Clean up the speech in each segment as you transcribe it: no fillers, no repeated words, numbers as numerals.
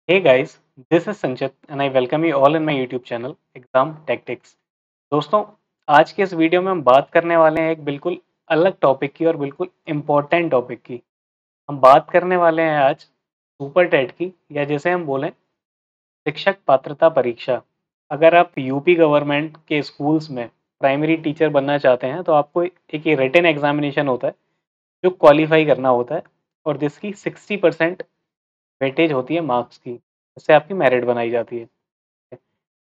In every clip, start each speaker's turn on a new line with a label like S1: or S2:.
S1: Hey guys, this is Sanchit and I welcome you all in my YouTube channel Exam Tactics। दोस्तों, आज के इस video में हम बात करने वाले हैं एक बिल्कुल अलग टॉपिक की और बिल्कुल इम्पोर्टेंट टॉपिक की। हम बात करने वाले हैं आज सुपर टेट की, या जैसे हम बोलें शिक्षक पात्रता परीक्षा। अगर आप यूपी गवर्नमेंट के स्कूल्स में प्राइमरी टीचर बनना चाहते हैं तो आपको एक ये रिटन एग्जामिनेशन होता है जो क्वालिफाई करना होता है, और जिसकी 60% वेटेज होती है मार्क्स की, जिससे आपकी मेरिट बनाई जाती है।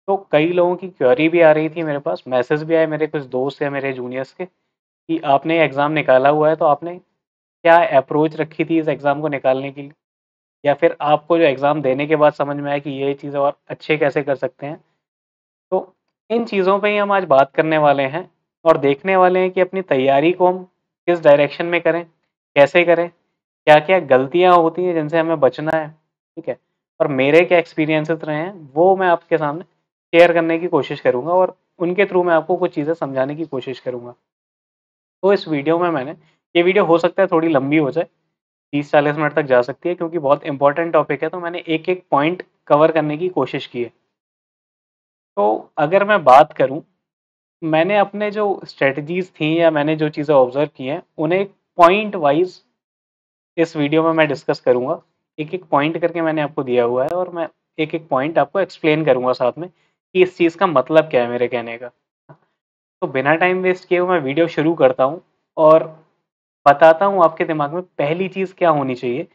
S1: तो कई लोगों की क्वेरी भी आ रही थी मेरे पास, मैसेज भी आए मेरे कुछ दोस्त या मेरे जूनियर्स के कि आपने एग्ज़ाम निकाला हुआ है तो आपने क्या अप्रोच रखी थी इस एग्ज़ाम को निकालने के लिए, या फिर आपको जो एग्ज़ाम देने के बाद समझ में आया कि ये चीज़ें और अच्छे कैसे कर सकते हैं। तो इन चीज़ों पे ही हम आज बात करने वाले हैं और देखने वाले हैं कि अपनी तैयारी को हम किस डायरेक्शन में करें, कैसे करें, क्या-क्या गलतियाँ होती हैं जिनसे हमें बचना है, ठीक है? और मेरे क्या एक्सपीरियंसेस रहे हैं, वो मैं आपके सामने शेयर करने की कोशिश करूँगा और उनके थ्रू मैं आपको कुछ चीज़ें समझाने की कोशिश करूँगा। तो इस वीडियो में ये वीडियो हो सकता है थोड़ी लंबी हो जाए, 30-40 मिनट तक जा सकती है क्योंकि बहुत इंपॉर्टेंट टॉपिक है, तो मैंने एक-एक पॉइंट कवर करने की कोशिश की है। तो अगर मैं बात करूँ, मैंने अपने जो स्ट्रैटेजीज़ थी या मैंने जो चीज़ें ऑब्ज़र्व की हैं, उन्हें पॉइंट वाइज़ इस वीडियो में मैं डिस्कस करूँगा। एक-एक पॉइंट करके मैंने आपको दिया हुआ है और मैं एक-एक पॉइंट आपको एक्सप्लेन करूँगा साथ में कि इस चीज़ का मतलब क्या है मेरे कहने का। तो बिना टाइम वेस्ट किए हुए मैं वीडियो शुरू करता हूँ और बताता हूँ आपके दिमाग में पहली चीज़ क्या होनी चाहिए।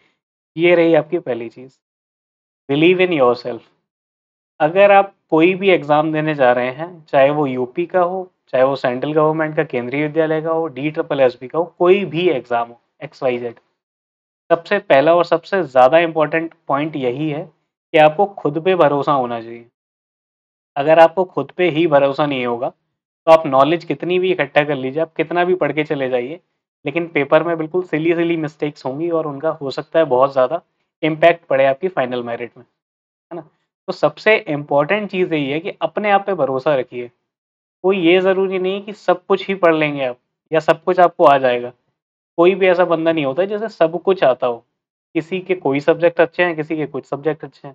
S1: ये रही आपकी पहली चीज़, बिलीव इन योरसेल्फ। अगर आप कोई भी एग्ज़ाम देने जा रहे हैं, चाहे वो यूपी का हो, चाहे वो सेंट्रल गवर्नमेंट का केंद्रीय विद्यालय का हो, डी ट्रिपल एसबी का हो, कोई भी एग्ज़ाम हो, एक्स वाई जेड, सबसे पहला और सबसे ज़्यादा इम्पोर्टेंट पॉइंट यही है कि आपको खुद पे भरोसा होना चाहिए। अगर आपको खुद पे ही भरोसा नहीं होगा, तो आप नॉलेज कितनी भी इकट्ठा कर लीजिए, आप कितना भी पढ़ के चले जाइए, लेकिन पेपर में बिल्कुल सिली-सिली मिस्टेक्स होंगी और उनका हो सकता है बहुत ज़्यादा इम्पैक्ट पड़े आपकी फाइनल मेरिट में, है ना? तो सबसे इम्पोर्टेंट चीज़ यही है कि अपने आप पे भरोसा रखिए। कोई ये ज़रूरी नहीं है कि सब कुछ ही पढ़ लेंगे आप या सब कुछ आपको आ जाएगा। कोई भी ऐसा बंदा नहीं होता जिसे सब कुछ आता हो। किसी के कोई सब्जेक्ट अच्छे हैं, किसी के कुछ सब्जेक्ट अच्छे हैं,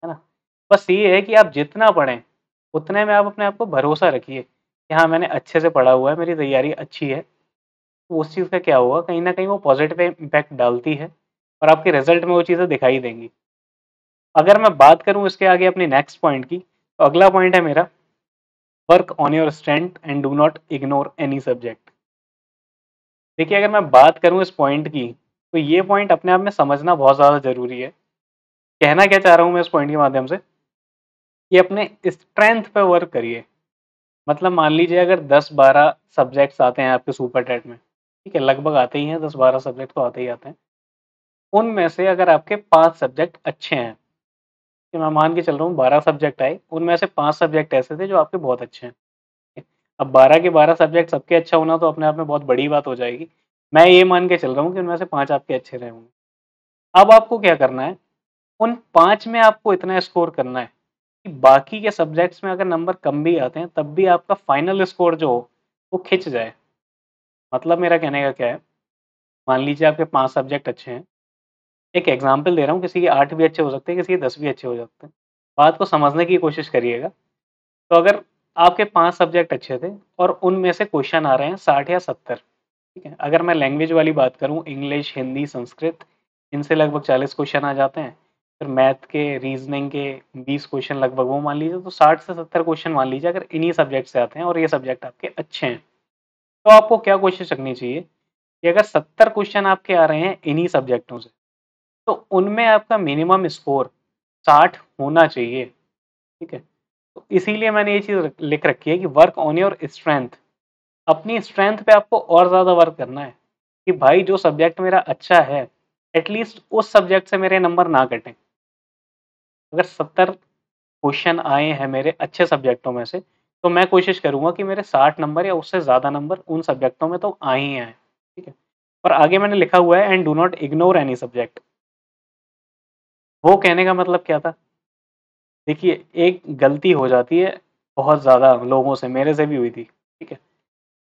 S1: है ना? बस ये है कि आप जितना पढ़ें, उतने में आप अपने आप को भरोसा रखिए कि हाँ, मैंने अच्छे से पढ़ा हुआ है, मेरी तैयारी अच्छी है। तो उस चीज़ का क्या होगा, कहीं न कहीं वो पॉज़िटिव इम्पैक्ट डालती है और आपके रिज़ल्ट में वो चीज़ें दिखाई देंगी। अगर मैं बात करूँ इसके आगे अपनी नेक्स्ट पॉइंट की, तो अगला पॉइंट है मेरा, work on your strength and do not ignore any subject. देखिए, अगर मैं बात करूँ इस पॉइंट की, तो ये पॉइंट अपने आप में समझना बहुत ज़्यादा ज़रूरी है। कहना क्या चाह रहा हूँ मैं इस पॉइंट के माध्यम से, कि अपने स्ट्रेंथ पे वर्क करिए। मतलब मान लीजिए अगर 10-12 सब्जेक्ट्स आते हैं आपके सुपर टेट में, ठीक है? लगभग आते ही हैं, 10-12 सब्जेक्ट तो आते ही आते हैं। उनमें से अगर आपके 5 सब्जेक्ट अच्छे हैं, कि मैं मान के चल रहा हूँ 12 सब्जेक्ट आए, उनमें से 5 सब्जेक्ट ऐसे थे जो आपके बहुत अच्छे हैं। अब 12 के 12 सब्जेक्ट सबके अच्छा होना तो अपने आप में बहुत बड़ी बात हो जाएगी। मैं ये मान के चल रहा हूँ कि उनमें से 5 आपके अच्छे रहे होंगे। अब आपको क्या करना है, उन 5 में आपको इतना स्कोर करना है कि बाकी के सब्जेक्ट्स में अगर नंबर कम भी आते हैं, तब भी आपका फाइनल स्कोर जो हो, वो खिंच जाए। मतलब मेरा कहने का क्या है, मान लीजिए आपके 5 सब्जेक्ट अच्छे हैं। एक एग्ज़ाम्पल दे रहा हूँ, किसी के 8 भी अच्छे हो सकते हैं, किसी के 10 भी अच्छे हो सकते हैं। बात को समझने की कोशिश करिएगा। तो अगर आपके 5 सब्जेक्ट अच्छे थे और उनमें से क्वेश्चन आ रहे हैं 60 या 70, ठीक है? अगर मैं लैंग्वेज वाली बात करूँ, इंग्लिश, हिंदी, संस्कृत, इनसे लगभग 40 क्वेश्चन आ जाते हैं। फिर मैथ के, रीज़निंग के 20 क्वेश्चन लगभग वो मान लीजिए, तो 60 से 70 क्वेश्चन मान लीजिए अगर इन्हीं सब्जेक्ट से आते हैं और ये सब्जेक्ट आपके अच्छे हैं। तो आपको क्या कोशिश रखनी चाहिए कि अगर 70 क्वेश्चन आपके आ रहे हैं इन्हीं सब्जेक्टों से, तो उनमें आपका मिनिमम स्कोर 60 होना चाहिए, ठीक है? तो इसीलिए मैंने ये चीज़ लिख रखी है कि वर्क ऑन योर स्ट्रेंथ। अपनी स्ट्रेंथ पे आपको और ज़्यादा वर्क करना है कि भाई जो सब्जेक्ट मेरा अच्छा है, एटलीस्ट उस सब्जेक्ट से मेरे नंबर ना कटें। अगर 70 क्वेश्चन आए हैं मेरे अच्छे सब्जेक्टों में से, तो मैं कोशिश करूँगा कि मेरे 60 नंबर या उससे ज़्यादा नंबर उन सब्जेक्टों में तो आ ही आएँ, ठीक है? और आगे मैंने लिखा हुआ है and do not ignore any subject. वो कहने का मतलब क्या था? देखिए, एक गलती हो जाती है बहुत ज़्यादा लोगों से, मेरे से भी हुई थी, ठीक है?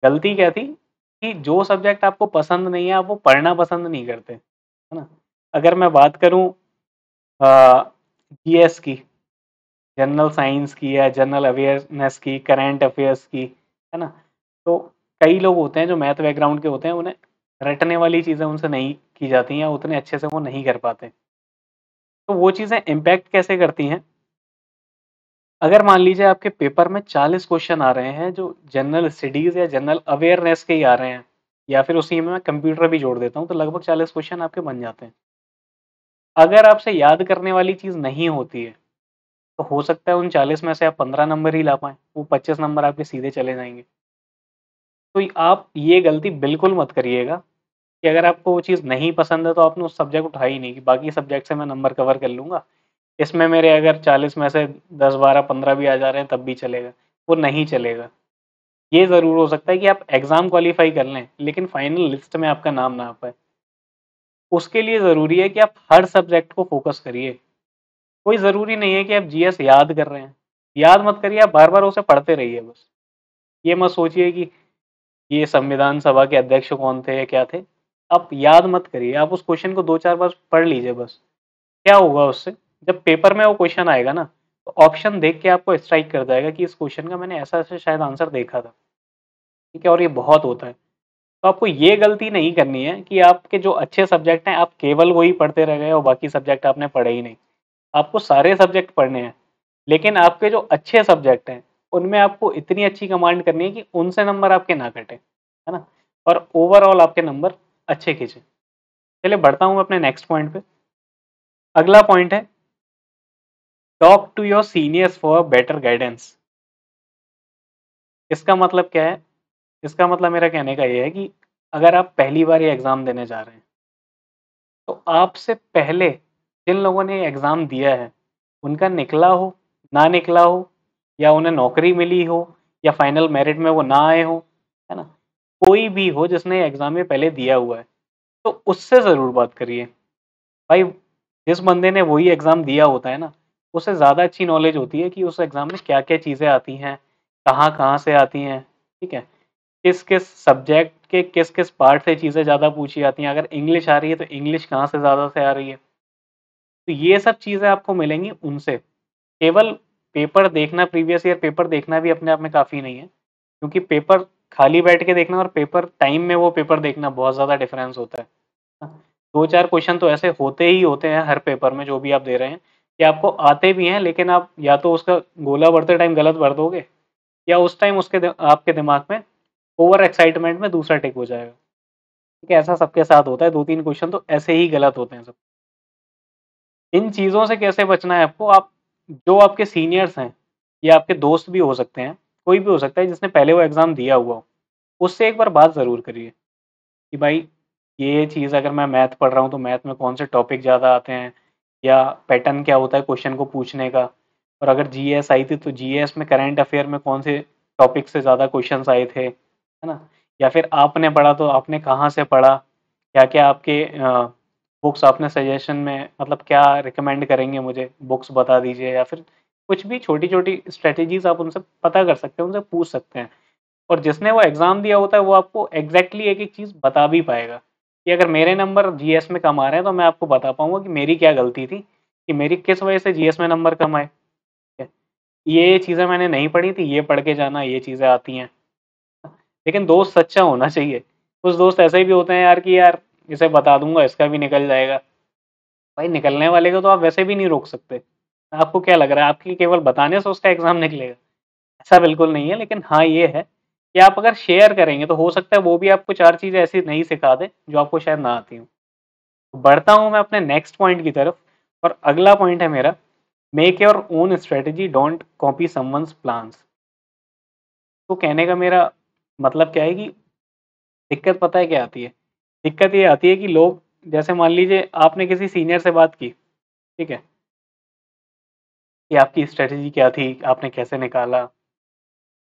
S1: गलती क्या थी कि जो सब्जेक्ट आपको पसंद नहीं है, आप वो पढ़ना पसंद नहीं करते, है ना? अगर मैं बात करूँ अ, जीएस की, जनरल साइंस की या जनरल अवेयरनेस की, करंट अफेयर्स की, है ना? तो कई लोग होते हैं जो मैथ बैकग्राउंड के होते हैं, उन्हें रटने वाली चीज़ें उनसे नहीं की जाती या उतने अच्छे से वो नहीं कर पाते। तो वो चीज़ें इम्पैक्ट कैसे करती हैं? अगर मान लीजिए आपके पेपर में 40 क्वेश्चन आ रहे हैं जो जनरल स्टडीज़ या जनरल अवेयरनेस के ही आ रहे हैं, या फिर उसी में मैं कंप्यूटर भी जोड़ देता हूँ, तो लगभग 40 क्वेश्चन आपके बन जाते हैं। अगर आपसे याद करने वाली चीज़ नहीं होती है, तो हो सकता है उन 40 में से आप 15 नंबर ही ला पाएँ, वो 25 नंबर आपके सीधे चले जाएँगे। तो आप ये गलती बिल्कुल मत करिएगा कि अगर आपको वो चीज़ नहीं पसंद है तो आपने उस सब्जेक्ट उठाया ही नहीं कि बाकी सब्जेक्ट से मैं नंबर कवर कर लूँगा। इसमें मेरे अगर 40 में से 10, 12, 15 भी आ जा रहे हैं तब भी चलेगा, वो नहीं चलेगा। ये ज़रूर हो सकता है कि आप एग्ज़ाम क्वालीफाई कर लें, लेकिन फाइनल लिस्ट में आपका नाम ना आ पाए। उसके लिए ज़रूरी है कि आप हर सब्जेक्ट को फ़ोकस करिए। कोई ज़रूरी नहीं है कि आप जीएस याद कर रहे हैं। याद मत करिए, आप बार-बार उसे पढ़ते रहिए बस। ये मत सोचिए कि ये संविधान सभा के अध्यक्ष कौन थे या क्या थे। आप याद मत करिए, आप उस क्वेश्चन को 2-4 बार पढ़ लीजिए बस। क्या होगा उससे? जब पेपर में वो क्वेश्चन आएगा ना, तो ऑप्शन देख के आपको स्ट्राइक कर जाएगा कि इस क्वेश्चन का मैंने ऐसा-ऐसा शायद आंसर देखा था। ठीक है? और ये बहुत होता है। तो आपको ये गलती नहीं करनी है कि आपके जो अच्छे सब्जेक्ट हैं, आप केवल वही पढ़ते रह गए और बाकी सब्जेक्ट आपने पढ़े ही नहीं। आपको सारे सब्जेक्ट पढ़ने हैं, लेकिन आपके जो अच्छे सब्जेक्ट हैं, उनमें आपको इतनी अच्छी कमांड करनी है कि उनसे नंबर आपके ना कटें, है ना? और ओवरऑल आपके नंबर अच्छे खींचे। चलिए बढ़ता हूँ मैं अपने नेक्स्ट पॉइंट पे। अगला पॉइंट है, talk to your seniors for better guidance. इसका मतलब क्या है? इसका मतलब मेरा कहने का ये है कि अगर आप पहली बार ये एग्ज़ाम देने जा रहे हैं, तो आपसे पहले जिन लोगों ने एग्ज़ाम दिया है, उनका निकला हो, ना निकला हो, या उन्हें नौकरी मिली हो, या फाइनल मेरिट में वो ना आए हों, है ना? कोई भी हो जिसने एग्ज़ाम ये पहले दिया हुआ है, तो उससे ज़रूर बात करिए। भाई, जिस बंदे ने वही एग्ज़ाम दिया होता है ना, उसे ज़्यादा अच्छी नॉलेज होती है कि उस एग्ज़ाम में क्या-क्या चीज़ें आती हैं, कहाँ-कहाँ से आती हैं, ठीक है? किस-किस सब्जेक्ट के किस-किस पार्ट से चीज़ें ज़्यादा पूछी जाती हैं। अगर इंग्लिश आ रही है, तो इंग्लिश कहाँ से ज़्यादा से आ रही है। तो ये सब चीज़ें आपको मिलेंगी उनसे। केवल पेपर देखना, प्रीवियस ईयर पेपर देखना भी अपने आप में काफ़ी नहीं है, क्योंकि पेपर खाली बैठ के देखना और पेपर टाइम में वो पेपर देखना बहुत ज़्यादा डिफरेंस होता है। 2-4 क्वेश्चन तो ऐसे होते ही होते हैं हर पेपर में जो भी आप दे रहे हैं, कि आपको आते भी हैं, लेकिन आप या तो उसका गोला भरते टाइम गलत भर दोगे, या उस टाइम आपके दिमाग में ओवर एक्साइटमेंट में दूसरा टिक हो जाएगा। ठीक है? ऐसा सबके साथ होता है, 2-3 क्वेश्चन तो ऐसे ही गलत होते हैं सब। इन चीज़ों से कैसे बचना है आपको? आप जो आपके सीनियर्स हैं, या आपके दोस्त भी हो सकते हैं, कोई भी हो सकता है जिसने पहले वो एग्ज़ाम दिया हुआ हो, उससे एक बार बात ज़रूर करिए कि भाई, ये चीज़ अगर मैं मैथ पढ़ रहा हूँ तो मैथ में कौन से टॉपिक ज़्यादा आते हैं, या पैटर्न क्या होता है क्वेश्चन को पूछने का, और अगर जीएस आई थी तो जीएस में करंट अफेयर में कौन से टॉपिक से ज़्यादा क्वेश्चंस आए थे, है ना? या फिर आपने पढ़ा तो आपने कहाँ से पढ़ा, क्या क्या आपके बुक्स आपने सजेशन में, मतलब क्या रिकमेंड करेंगे मुझे, बुक्स बता दीजिए, या फिर कुछ भी छोटी छोटी स्ट्रेटेजीज आप उनसे पता कर सकते हैं, उनसे पूछ सकते हैं। और जिसने वो एग्ज़ाम दिया होता है वो आपको एग्जैक्टली एक एक चीज़ बता भी पाएगा, कि अगर मेरे नंबर जीएस में कम आ रहे हैं तो मैं आपको बता पाऊंगा कि मेरी क्या गलती थी, कि मेरी किस वजह से जीएस में नंबर कम आए। ठीक है? ये चीज़ें मैंने नहीं पढ़ी थी, ये पढ़ के जाना, ये चीज़ें आती हैं। लेकिन दोस्त सच्चा होना चाहिए। कुछ दोस्त ऐसे भी होते हैं यार कि यार, इसे बता दूंगा इसका भी निकल जाएगा। भाई, निकलने वाले को तो आप वैसे भी नहीं रोक सकते। आपको क्या लग रहा है आपकी केवल बताने से उसका एग्जाम निकलेगा? ऐसा बिल्कुल नहीं है, लेकिन हाँ ये है कि आप अगर शेयर करेंगे तो हो सकता है वो भी आपको 4 चीज़ें ऐसी नई सिखा दे जो आपको शायद ना आती हो। तो बढ़ता हूँ मैं अपने नेक्स्ट पॉइंट की तरफ, और अगला पॉइंट है मेरा, make your own strategy, don't copy someone's plans. तो कहने का मेरा मतलब क्या है कि दिक्कत पता है क्या आती है? दिक्कत ये आती है कि लोग, जैसे मान लीजिए आपने किसी सीनियर से बात की, ठीक है? कि आपकी स्ट्रैटेजी क्या थी? आपने कैसे निकाला?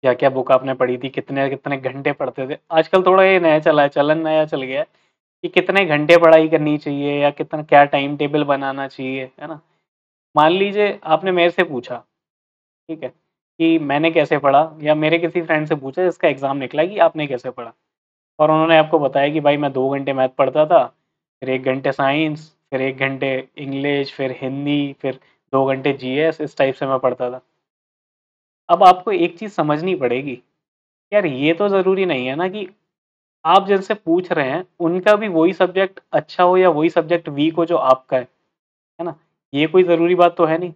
S1: क्या-क्या बुक आपने पढ़ी थी? कितने-कितने घंटे पढ़ते थे? आजकल थोड़ा ये नया चला है, चलन नया चल गया है कि कितने घंटे पढ़ाई करनी चाहिए, या कितना क्या टाइम टेबल बनाना चाहिए, है ना? मान लीजिए आपने मेरे से पूछा, ठीक है? कि मैंने कैसे पढ़ा, या मेरे किसी फ्रेंड से पूछा जिसका एग्ज़ाम निकला कि आपने कैसे पढ़ा? और उन्होंने आपको बताया कि भाई मैं 2 घंटे मैथ पढ़ता था, फिर 1 घंटे साइंस, फिर 1 घंटे इंग्लिश, फिर हिंदी, फिर 2 घंटे जीएस, इस टाइप से मैं पढ़ता था। अब आपको एक चीज़ समझनी पड़ेगी, यार ये तो ज़रूरी नहीं है ना कि आप जिनसे पूछ रहे हैं, उनका भी वही सब्जेक्ट अच्छा हो या वही सब्जेक्ट वीक हो जो आपका है ना? ये कोई ज़रूरी बात तो है नहीं।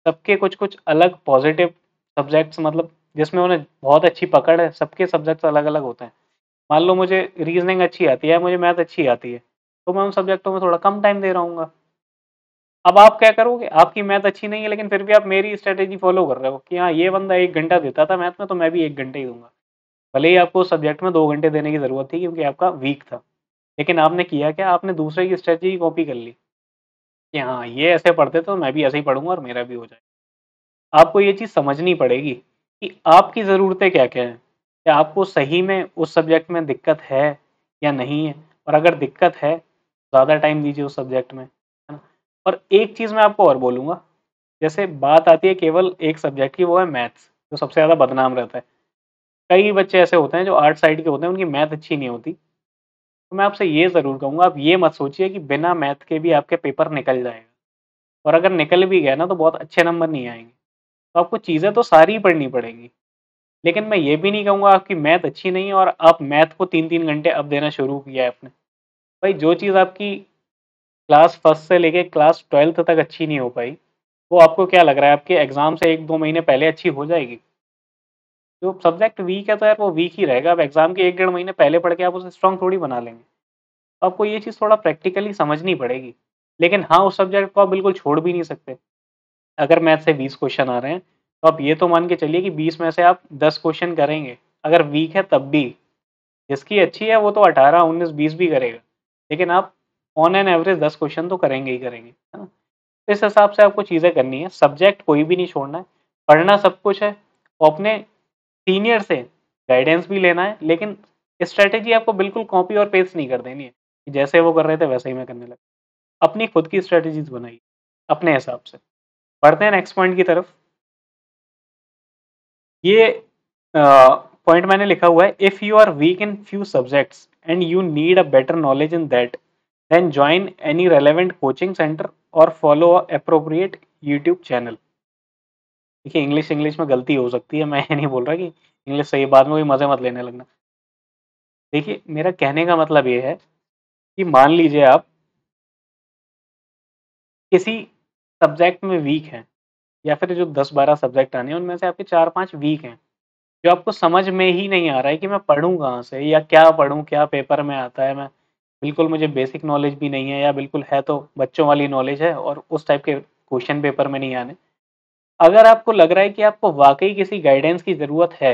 S1: सबके कुछ-कुछ अलग पॉज़िटिव सब्जेक्ट्स, मतलब जिसमें उन्हें बहुत अच्छी पकड़ है, सबके सब्जेक्ट्स अलग-अलग होते हैं। मान लो मुझे रीज़निंग अच्छी आती है, मुझे मैथ अच्छी आती है, तो मैं उन सब्जेक्टों में थोड़ा कम टाइम दे रहा हूँगा। अब आप क्या करोगे? आपकी मैथ अच्छी नहीं है, लेकिन फिर भी आप मेरी स्ट्रैटेजी फ़ॉलो कर रहे हो कि हाँ, ये बंदा 1 घंटा देता था मैथ में, तो मैं भी 1 घंटे ही दूँगा। भले ही आपको उस सब्जेक्ट में 2 घंटे देने की ज़रूरत थी क्योंकि आपका वीक था। लेकिन आपने किया क्या? आपने दूसरे की स्ट्रैटेजी कॉपी कर ली कि हाँ, ये ऐसे पढ़ते तो मैं भी ऐसे ही पढ़ूँगा और मेरा भी हो जाएगा। आपको ये चीज़ समझनी पड़ेगी कि आपकी ज़रूरतें क्या-क्या हैं। क्या आपको सही में उस सब्जेक्ट में दिक्कत है या नहीं है? और अगर दिक्कत है, ज़्यादा टाइम दीजिए उस सब्जेक्ट में, है ना? और एक चीज़ मैं आपको और बोलूँगा, जैसे बात आती है केवल एक सब्जेक्ट की, वो है मैथ्स, जो सबसे ज़्यादा बदनाम रहता है। कई बच्चे ऐसे होते हैं जो आर्ट साइड के होते हैं, उनकी मैथ अच्छी नहीं होती। तो मैं आपसे ये ज़रूर कहूँगा, आप ये मत सोचिए कि बिना मैथ के भी आपके पेपर निकल जाएगा, और अगर निकल भी गया ना तो बहुत अच्छे नंबर नहीं आएँगे। तो आपको चीज़ें तो सारी ही पढ़नी पड़ेंगी। लेकिन मैं ये भी नहीं कहूँगा आपकी मैथ अच्छी नहीं है और आप मैथ को 3-3 घंटे अब देना शुरू किया है आपने। भाई जो चीज़ आपकी क्लास फर्स्ट से लेके क्लास 12th तक अच्छी नहीं हो पाई, वो आपको क्या लग रहा है आपके एग्ज़ाम से 1-2 महीने पहले अच्छी हो जाएगी? जो सब्जेक्ट वीक है तो यार वो वीक ही रहेगा। अब एग्ज़ाम के 1 डेढ़ महीने पहले पढ़ के आप उसे स्ट्रॉन्ग थोड़ी बना लेंगे। तो आपको ये चीज़ थोड़ा प्रैक्टिकली समझनी पड़ेगी। लेकिन हाँ, उस सब्जेक्ट को आप बिल्कुल छोड़ भी नहीं सकते। अगर मैथ से 20 क्वेश्चन आ रहे हैं, तो आप ये तो मान के चलिए कि 20 में से आप 10 क्वेश्चन करेंगे। अगर वीक है तब भी, जिसकी अच्छी है वो तो 18, 19, 20 भी करेगा। लेकिन आप ऑन एन एवरेज 10 क्वेश्चन तो करेंगे ही करेंगे, है ना? इस हिसाब से आपको चीज़ें करनी है, सब्जेक्ट कोई भी नहीं छोड़ना है, पढ़ना सब कुछ है, और अपने सीनियर से गाइडेंस भी लेना है, लेकिन स्ट्रैटेजी आपको बिल्कुल कॉपी और पेस्ट नहीं कर देनी है, कि जैसे वो कर रहे थे वैसे ही मैं करने लगा। अपनी खुद की स्ट्रैटेजीज़ बनाइए, अपने हिसाब से। बढ़ते हैं नेक्स्ट पॉइंट की तरफ। ये पॉइंट मैंने लिखा हुआ है, if you are weak in few subjects and you need a better knowledge in that, then join any relevant coaching centre और follow a appropriate YouTube channel. देखिए, इंग्लिश इंग्लिश में गलती हो सकती है, मैं ये नहीं बोल रहा कि इंग्लिश सही है, बाद में कोई मज़े मत लेने लगना। देखिए, मेरा कहने का मतलब ये है कि मान लीजिए आप किसी सब्जेक्ट में वीक हैं, या फिर जो 10-12 सब्जेक्ट आने हैं उनमें से आपके 4-5 वीक हैं, जो आपको समझ में ही नहीं आ रहा है कि मैं पढ़ूँ कहाँ से या क्या पढ़ूँ, क्या पेपर में आता है। मैं बिल्कुल, मुझे बेसिक नॉलेज भी नहीं है, या बिल्कुल है तो बच्चों वाली नॉलेज है और उस टाइप के क्वेश्चन पेपर में नहीं आने। अगर आपको लग रहा है कि आपको वाक़ई किसी गाइडेंस की ज़रूरत है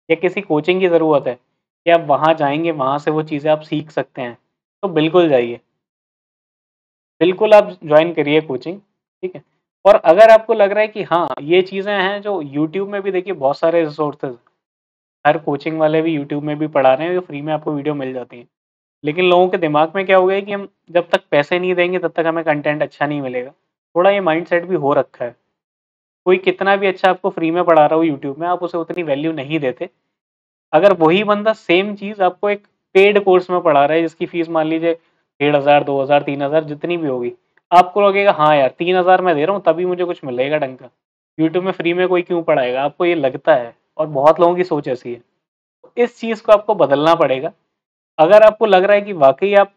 S1: या किसी कोचिंग की ज़रूरत है, कि आप वहाँ जाएँगे, वहाँ से वो चीज़ें आप सीख सकते हैं, तो बिल्कुल जाइए। बिल्कुल आप जॉइन करिए कोचिंग, ठीक है? और अगर आपको लग रहा है कि हाँ, ये चीज़ें हैं, जो यूट्यूब में भी देखिए बहुत सारे रिसोर्सेज़, हर कोचिंग वाले भी यूट्यूब में भी पढ़ा रहे हैं, जो फ्री में आपको वीडियो मिल जाती हैं। लेकिन लोगों के दिमाग में क्या हो गया है कि हम जब तक पैसे नहीं देंगे तब तक हमें कंटेंट अच्छा नहीं मिलेगा। थोड़ा ये माइंडसेट भी हो रखा है। कोई कितना भी अच्छा आपको फ्री में पढ़ा रहा हो यूट्यूब में, आप उसे उतनी वैल्यू नहीं देते। अगर वही बंदा सेम चीज़ आपको एक पेड कोर्स में पढ़ा रहा है, जिसकी फीस मान लीजिए 1500, 2000, 3000 जितनी भी होगी, आपको लगेगा हाँ यार 3000 मैं दे रहा हूँ तभी मुझे कुछ मिलेगा ढंग का। यूट्यूब में फ्री में कोई क्यों पढ़ाएगा? आपको ये लगता है, और बहुत लोगों की सोच ऐसी है। इस चीज़ को आपको बदलना पड़ेगा। अगर आपको लग रहा है कि वाक़ई आप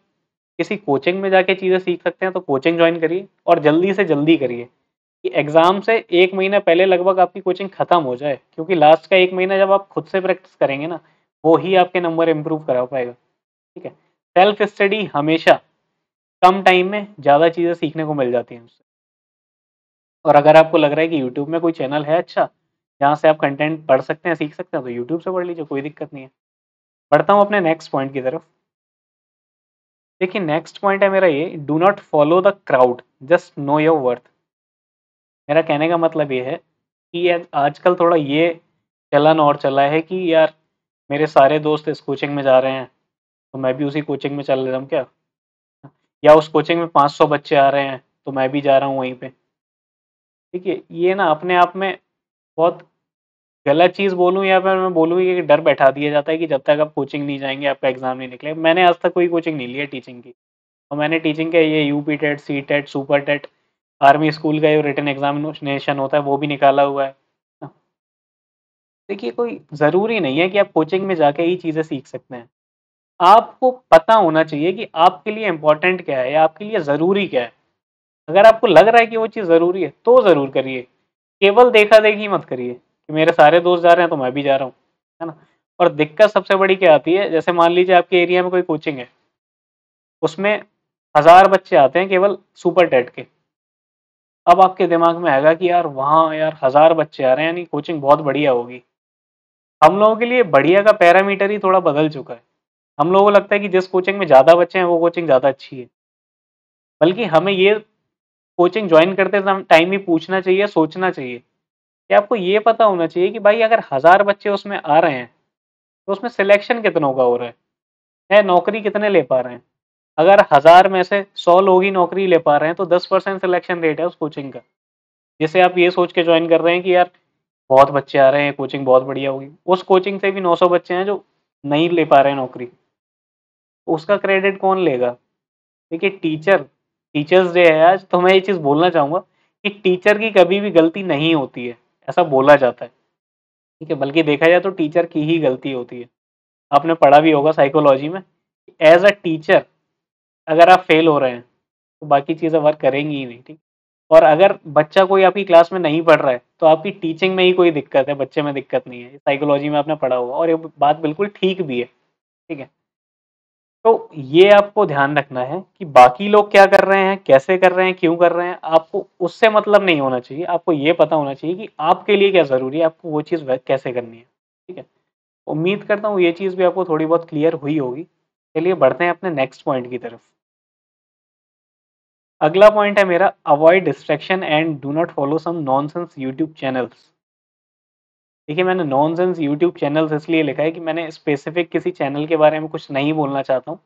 S1: किसी कोचिंग में जाके चीज़ें सीख सकते हैं, तो कोचिंग जॉइन करिए, और जल्दी से जल्दी करिए, कि एग्ज़ाम से 1 महीना पहले लगभग आपकी कोचिंग खत्म हो जाए, क्योंकि लास्ट का 1 महीना जब आप खुद से प्रैक्टिस करेंगे ना, वो ही आपके नंबर इम्प्रूव करा पाएगा, ठीक है? सेल्फ स्टडी हमेशा कम टाइम में ज़्यादा चीज़ें सीखने को मिल जाती हैं उससे। और अगर आपको लग रहा है कि यूट्यूब में कोई चैनल है अच्छा, जहाँ से आप कंटेंट पढ़ सकते हैं, सीख सकते हैं, तो यूट्यूब से पढ़ लीजिए, कोई दिक्कत नहीं है। बढ़ता हूँ अपने नेक्स्ट पॉइंट की तरफ। देखिए, नेक्स्ट पॉइंट है मेरा ये, do not follow the crowd, just know your worth. मेरा कहने का मतलब ये है कि यार आजकल थोड़ा ये चलन और चला है कि यार मेरे सारे दोस्त इस कोचिंग में जा रहे हैं, तो मैं भी उसी कोचिंग में चल रहा हूँ क्या? या उस कोचिंग में 500 बच्चे आ रहे हैं, तो मैं भी जा रहा हूँ वहीं पे। देखिए, ये ना अपने आप में बहुत गलत चीज़ बोलूँ, या फिर मैं बोलूँ कि डर बैठा दिया जाता है कि जब तक आप कोचिंग नहीं जाएँगे, आपका एग्ज़ाम नहीं निकलेगा। मैंने आज तक कोई कोचिंग नहीं ली है टीचिंग की, और मैंने टीचिंग के ये UP TET, C TET, super TET army school का जो रिटन एग्जामिनेशन होता है वो भी निकाला हुआ है। देखिए, कोई ज़रूरी नहीं है कि आप कोचिंग में जाके ही चीज़ें सीख सकते हैं। आपको पता होना चाहिए कि आपके लिए इम्पोर्टेंट क्या है या आपके लिए ज़रूरी क्या है। अगर आपको लग रहा है कि वो चीज़ ज़रूरी है, तो ज़रूर करिए। केवल देखा-देखी मत करिए कि मेरे सारे दोस्त जा रहे हैं तो मैं भी जा रहा हूँ, है ना? और दिक्कत सबसे बड़ी क्या आती है, जैसे मान लीजिए आपके एरिया में कोई कोचिंग है, उसमें 1000 बच्चे आते हैं केवल सुपर टेट के। अब आपके दिमाग में आएगा कि यार वहाँ यार 1000 बच्चे आ रहे हैं यानी कोचिंग बहुत बढ़िया होगी। हम लोगों के लिए बढ़िया का पैरामीटर ही थोड़ा बदल चुका है। हम लोगों को लगता है कि जिस कोचिंग में ज़्यादा बच्चे हैं वो कोचिंग ज़्यादा अच्छी है। बल्कि हमें ये कोचिंग ज्वाइन करते टाइम ही पूछना चाहिए, सोचना चाहिए कि आपको ये पता होना चाहिए कि भाई अगर 1000 बच्चे उसमें आ रहे हैं, तो उसमें सिलेक्शन कितनों का हो रहा है नौकरी कितने ले पा रहे हैं। अगर 1000 में से 100 लोग ही नौकरी ले पा रहे हैं तो 10% सिलेक्शन रेट है उस कोचिंग का। जैसे आप ये सोच के ज्वाइन कर रहे हैं कि यार बहुत बच्चे आ रहे हैं, कोचिंग बहुत बढ़िया होगी। उस कोचिंग से भी 900 बच्चे हैं जो नहीं ले पा रहे हैं नौकरी। उसका क्रेडिट कौन लेगा? देखिए, टीचर्स डे है आज, तो मैं ये चीज़ बोलना चाहूँगा कि टीचर की कभी भी गलती नहीं होती है, ऐसा बोला जाता है, ठीक है? बल्कि देखा जाए तो टीचर की ही गलती होती है। आपने पढ़ा भी होगा साइकोलॉजी में, एज़ अ टीचर अगर आप फेल हो रहे हैं, तो बाकी चीज़ें वर्क करेंगी ही नहीं, ठीक? और अगर बच्चा कोई आपकी क्लास में नहीं पढ़ रहा है, तो आपकी टीचिंग में ही कोई दिक्कत है, बच्चे में दिक्कत नहीं है। साइकोलॉजी में आपने पढ़ा होगा और ये बात बिल्कुल ठीक भी है, ठीक है? तो ये आपको ध्यान रखना है कि बाकी लोग क्या कर रहे हैं, कैसे कर रहे हैं, क्यों कर रहे हैं, आपको उससे मतलब नहीं होना चाहिए। आपको ये पता होना चाहिए कि आपके लिए क्या ज़रूरी है, आपको वो चीज़ कैसे करनी है, ठीक है? उम्मीद करता हूँ ये चीज़ भी आपको थोड़ी बहुत क्लियर हुई होगी। चलिए बढ़ते हैं अपने नेक्स्ट पॉइंट की तरफ। अगला पॉइंट है मेरा, avoid distraction and do not follow some nonsense YouTube channels. देखिए, मैंने नॉनसेंस यूट्यूब चैनल्स इसलिए लिखा है कि मैंने स्पेसिफिक किसी चैनल के बारे में कुछ नहीं बोलना चाहता हूँ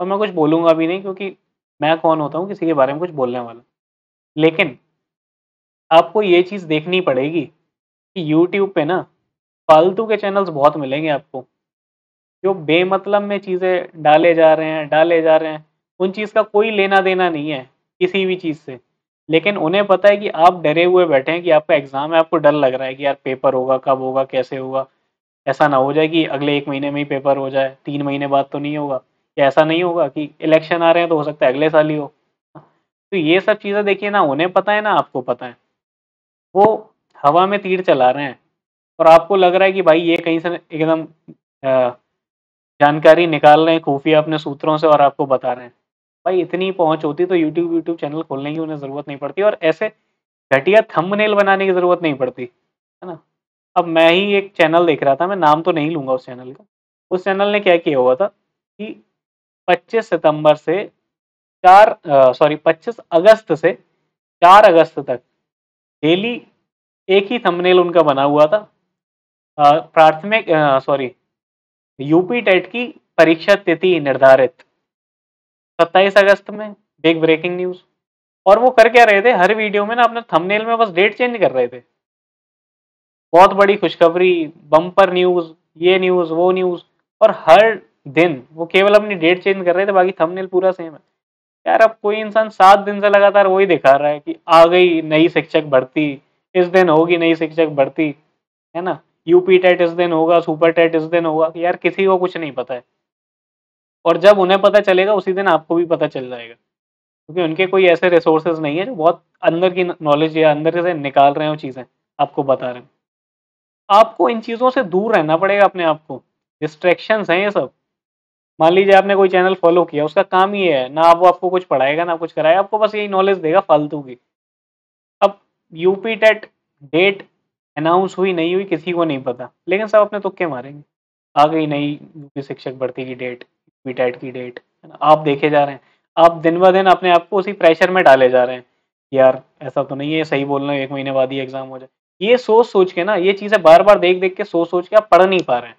S1: और मैं कुछ बोलूँगा भी नहीं, क्योंकि मैं कौन होता हूँ किसी के बारे में कुछ बोलने वाला। लेकिन आपको ये चीज़ देखनी पड़ेगी कि यूट्यूब पे ना फालतू के चैनल्स बहुत मिलेंगे आपको, जो बेमतलब में चीज़ें डाले जा रहे हैं। उन चीज़ का कोई लेना-देना नहीं है, किसी भी चीज़ से। लेकिन उन्हें पता है कि आप डरे हुए बैठे हैं कि आपका एग्ज़ाम है, आपको डर लग रहा है कि यार पेपर होगा, कब होगा, कैसे होगा? ऐसा ना हो जाए कि अगले 1 महीने में ही पेपर हो जाए, 3 महीने बाद तो नहीं होगा। या ऐसा नहीं होगा कि इलेक्शन आ रहे हैं तो हो सकता है अगले साल ही हो। तो ये सब चीज़ें देखिए, ना उन्हें पता है, ना आपको पता है। वो हवा में तीर चला रहे हैं और आपको लग रहा है कि भाई ये कहीं से एकदम अ, जानकारी निकाल रहे हैं खुफिया अपने सूत्रों से और आपको बता रहे हैं। भाई इतनी पहुँच होती तो यूट्यूब चैनल खोलने की उन्हें ज़रूरत नहीं पड़ती और ऐसे घटिया थंबनेल बनाने की ज़रूरत नहीं पड़ती, है ना? अब मैं ही एक चैनल देख रहा था, मैं नाम तो नहीं लूँगा उस चैनल का। उस चैनल ने क्या किया हुआ था कि 25 सितंबर से 25 अगस्त से 4 अगस्त तक डेली एक ही थंबनेल उनका बना हुआ था। प्राथमिक यूपी टेट की परीक्षा तिथि निर्धारित 27 अगस्त में, बिग ब्रेकिंग न्यूज़। और वो कर क्या रहे थे, हर वीडियो में ना अपने थंबनेल में बस डेट चेंज कर रहे थे। बहुत बड़ी खुशखबरी, बम्पर न्यूज़, ये न्यूज़, वो न्यूज़, और हर दिन वो केवल अपनी डेट चेंज कर रहे थे, बाकी थंबनेल पूरा सेम है। यार अब कोई इंसान 7 दिन से लगातार वही दिखा रहा है कि आ गई नई शिक्षक भर्ती, इस दिन होगी नई शिक्षक भर्ती, है ना? यूपी टेट इस दिन होगा, सुपर टेट इस दिन होगा। यार किसी को कुछ नहीं पता है। और जब उन्हें पता चलेगा उसी दिन आपको भी पता चल जाएगा, क्योंकि उनके कोई ऐसे रिसोर्सेज नहीं है जो बहुत अंदर की नॉलेज या अंदर से निकाल रहे हो चीज़ें, आपको बता रहे हैं। आपको इन चीज़ों से दूर रहना पड़ेगा अपने आप को। डिस्ट्रैक्शंस हैं ये सब। मान लीजिए आपने कोई चैनल फॉलो किया, उसका काम ये है, ना वो आपको कुछ पढ़ाएगा ना कुछ कराएगा, आपको बस यही नॉलेज देगा फालतू की। अब यूपी टेट डेट अनाउंस हुई नहीं हुई किसी को नहीं पता, लेकिन सब अपने तुक्के मारेंगे। आ गई नई यूपी शिक्षक भर्ती की डेट, यूपी टेट की डेट, है ना? आप देखे जा रहे हैं, आप दिन ब दिन अपने आप को उसी प्रेशर में डाले जा रहे हैं। यार ऐसा तो नहीं है, सही बोल रहे हैं, 1 महीने बाद ही एग्जाम हो जाए। ये सोच सोच के ना, ये चीजें बार बार देख देख के सोच सोच के आप पढ़ नहीं पा रहे हैं।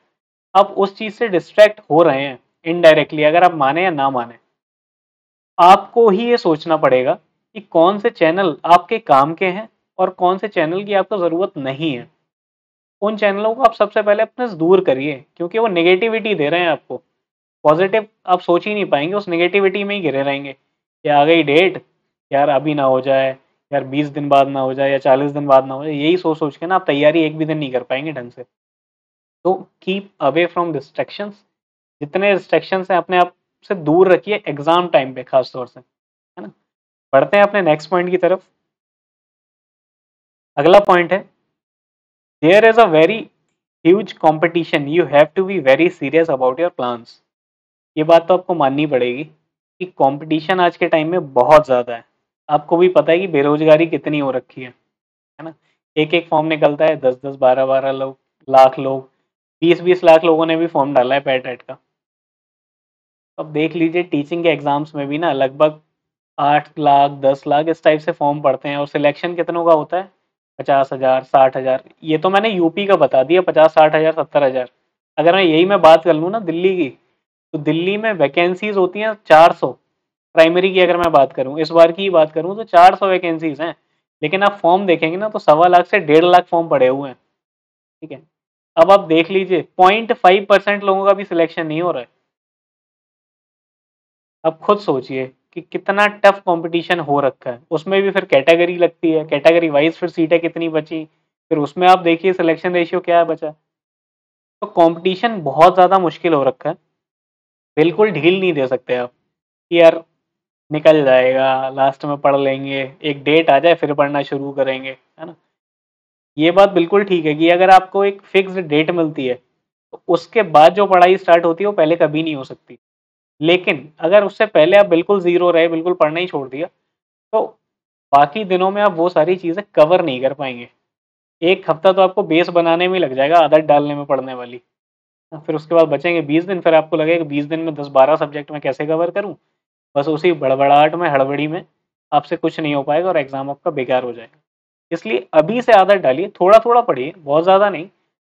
S1: आप उस चीज से डिस्ट्रैक्ट हो रहे हैं इनडायरेक्टली, अगर आप माने या ना माने। आपको ही ये सोचना पड़ेगा कि कौन से चैनल आपके काम के हैं और कौन से चैनल की आपको जरूरत नहीं है। उन चैनलों को आप सबसे पहले अपने से दूर करिए, क्योंकि वो नेगेटिविटी दे रहे हैं आपको। पॉजिटिव आप सोच ही नहीं पाएंगे, उस नेगेटिविटी में ही घिरे रहेंगे कि आ गई डेट, यार अभी ना हो जाए, यार 20 दिन बाद ना हो जाए या 40 दिन बाद ना हो जाए, यही सोच सोच के ना आप तैयारी एक भी दिन नहीं कर पाएंगे ढंग से। तो कीप अवे फ्रॉम डिस्ट्रैक्शंस, जितने डिस्ट्रैक्शंस हैं अपने आप से दूर रखिए एग्जाम टाइम पे खास तौर से, है ना। बढ़ते हैं अपने नेक्स्ट पॉइंट की तरफ। अगला पॉइंट है, there is a very huge competition, you have to be very serious about your plans. ये बात तो आपको माननी पड़ेगी कि कंपटीशन आज के टाइम में बहुत ज़्यादा है। आपको भी पता है कि बेरोजगारी कितनी हो रखी है ना। एक एक फॉर्म निकलता है, 10-10, 12-12 लोग, लाख लोग, 20-20 लाख लोगों ने भी फॉर्म डाला है पैट एट का। अब देख लीजिए टीचिंग के एग्जाम्स में भी ना लगभग 8 लाख 10 लाख इस टाइप से फॉर्म पड़ते हैं, और सिलेक्शन कितनों का होता है, 50,000 60,000। ये तो मैंने यूपी का बता दिया, 50-60 हजार 70,000। अगर मैं बात कर लूँ ना दिल्ली की, तो दिल्ली में वैकेंसीज होती हैं 400। प्राइमरी की अगर मैं बात करूं, इस बार की ही बात करूं, तो 400 वैकेंसीज हैं। लेकिन आप फॉर्म देखेंगे ना तो 1.25 लाख से 1.5 लाख फॉर्म पड़े हुए हैं। ठीक है। अब आप देख लीजिए 0.5% लोगों का भी सिलेक्शन नहीं हो रहा है। अब खुद सोचिए कि कितना टफ कंपटीशन हो रखा है, उसमें भी फिर कैटेगरी लगती है, कैटेगरी वाइज फिर सीटें कितनी बची, फिर उसमें आप देखिए सिलेक्शन रेशियो क्या है बचा। तो कंपटीशन बहुत ज्यादा मुश्किल हो रखा है। बिल्कुल ढील नहीं दे सकते आप कि यार निकल जाएगा, लास्ट में पढ़ लेंगे, एक डेट आ जाए फिर पढ़ना शुरू करेंगे, है ना। ये बात बिल्कुल ठीक है कि अगर आपको एक फिक्स्ड डेट मिलती है तो उसके बाद जो पढ़ाई स्टार्ट होती है वो पहले कभी नहीं हो सकती। लेकिन अगर उससे पहले आप बिल्कुल जीरो रहे, बिल्कुल पढ़ना ही छोड़ दिया, तो बाकी दिनों में आप वो सारी चीजें कवर नहीं कर पाएंगे। एक हफ्ता तो आपको बेस बनाने में ही लग जाएगा, आदत डालने में पढ़ने वाली। फिर उसके बाद बचेंगे 20 दिन, फिर आपको लगेगा 20 दिन में 10-12 सब्जेक्ट में कैसे कवर करूं। बस उसी बड़बड़ाहट में, हड़बड़ी में आपसे कुछ नहीं हो पाएगा और एग्जाम आपका बेकार हो जाएगा। इसलिए अभी से आदत डालिए, थोड़ा थोड़ा पढ़िए, बहुत ज़्यादा नहीं।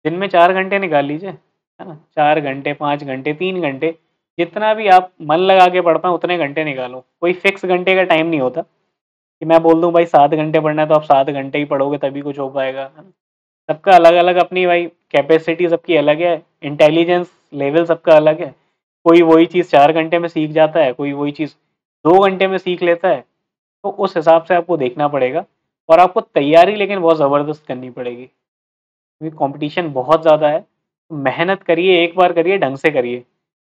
S1: दिन में 4 घंटे निकाल लीजिए, है ना, 4 घंटे 5 घंटे 3 घंटे, जितना भी आप मन लगा के पढ़ पाए उतने घंटे निकालो। कोई फिक्स घंटे का टाइम नहीं होता कि मैं बोल दूं भाई 7 घंटे पढ़ना है तो आप 7 घंटे ही पढ़ोगे तभी कुछ हो पाएगा, है ना। सबका अलग अलग अपनी भाई कैपेसिटी सबकी अलग है, इंटेलिजेंस लेवल सबका अलग है। कोई वही चीज़ 4 घंटे में सीख जाता है, कोई वही चीज़ 2 घंटे में सीख लेता है। तो उस हिसाब से आपको देखना पड़ेगा, और आपको तैयारी लेकिन बहुत ज़बरदस्त करनी पड़ेगी, क्योंकि कंपटीशन बहुत ज़्यादा है। तो मेहनत करिए, एक बार करिए, ढंग से करिए,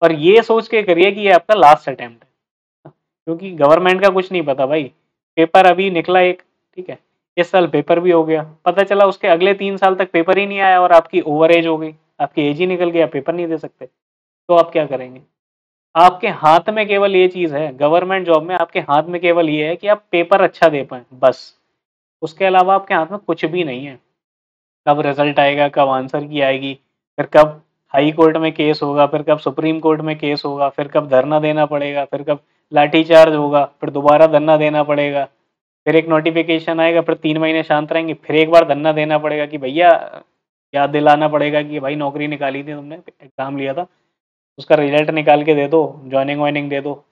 S1: और ये सोच के करिए कि ये आपका लास्ट अटेम्प्ट है, क्योंकि गवर्नमेंट का कुछ नहीं पता भाई। पेपर अभी निकला एक, ठीक है, इस साल पेपर भी हो गया, पता चला उसके अगले 3 साल तक पेपर ही नहीं आया और आपकी ओवर एज हो गई, आपकी एज ही निकल गया, पेपर नहीं दे सकते, तो आप क्या करेंगे। आपके हाथ में केवल ये चीज़ है, गवर्नमेंट जॉब में आपके हाथ में केवल ये है कि आप पेपर अच्छा दे पाएँ बस। उसके अलावा आपके हाथ में कुछ भी नहीं है। कब रिजल्ट आएगा, कब आंसर की आएगी, फिर कब हाई कोर्ट में केस होगा, फिर कब सुप्रीम कोर्ट में केस होगा, फिर कब धरना देना पड़ेगा, फिर कब लाठीचार्ज होगा, फिर दोबारा धरना देना पड़ेगा, फिर एक नोटिफिकेशन आएगा, फिर 3 महीने शांत रहेंगे, फिर एक बार धरना देना पड़ेगा कि भैया, याद दिलाना पड़ेगा कि भाई नौकरी निकाली थी तुमने, एग्जाम लिया था, उसका रिजल्ट निकाल के दे दो, ज्वाइनिंग वाइनिंग दे दो।